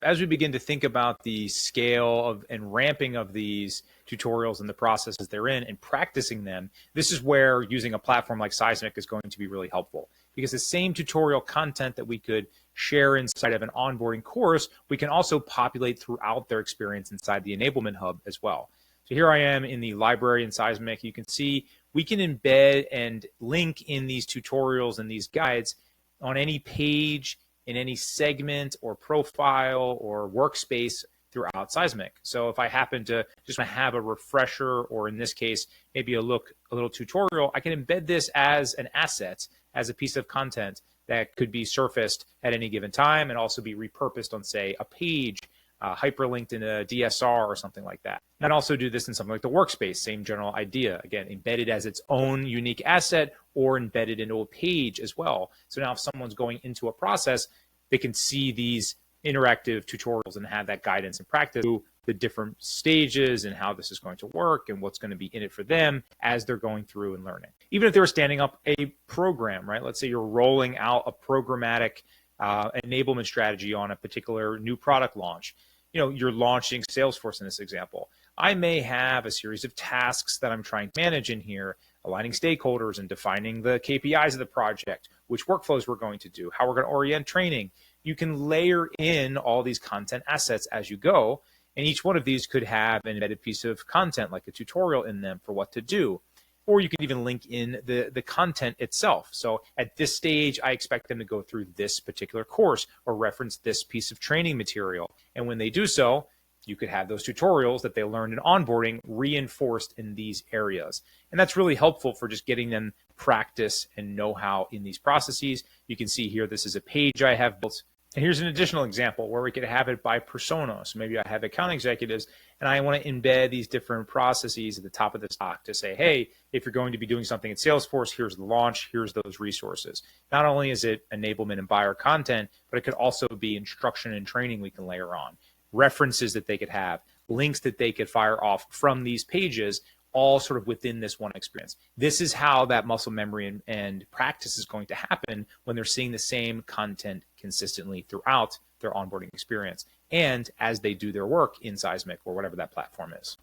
As we begin to think about the scale of and ramping of these tutorials and the processes they're in and practicing them, this is where using a platform like Seismic is going to be really helpful, because the same tutorial content that we could share inside of an onboarding course, we can also populate throughout their experience inside the Enablement Hub as well. So here I am in the library in Seismic. You can see we can embed and link in these tutorials and these guides on any page, in any segment or profile or workspace throughout Seismic. So if I happen to just have a refresher, or in this case, maybe a little tutorial, I can embed this as an asset, as a piece of content that could be surfaced at any given time and also be repurposed on, say, a page, hyperlinked in a DSR or something like that. And also do this in something like the workspace, same general idea. Again, embedded as its own unique asset or embedded into a page as well. So now if someone's going into a process, they can see these interactive tutorials and have that guidance and practice through the different stages and how this is going to work and what's going to be in it for them as they're going through and learning. Even if they were standing up a program, right? Let's say you're rolling out a programmatic enablement strategy on a particular new product launch. You're launching Salesforce in this example. I may have a series of tasks that I'm trying to manage in here, aligning stakeholders and defining the KPIs of the project, which workflows we're going to do, how we're going to orient training. You can layer in all these content assets as you go, and each one of these could have an embedded piece of content, like a tutorial in them for what to do. Or you can even link in the content itself. So at this stage, I expect them to go through this particular course or reference this piece of training material. And when they do so, you could have those tutorials that they learned in onboarding reinforced in these areas. And that's really helpful for just getting them practice and know-how in these processes. You can see here, this is a page I have built. And here's an additional example where we could have it by persona. So maybe I have account executives and I want to embed these different processes at the top of the stock to say, hey, if you're going to be doing something in Salesforce, here's the launch, here's those resources. Not only is it enablement and buyer content, but it could also be instruction and training we can layer on, references that they could have, links that they could fire off from these pages, all sort of within this one experience. This is how that muscle memory and practice is going to happen when they're seeing the same content consistently throughout their onboarding experience and as they do their work in Seismic or whatever that platform is.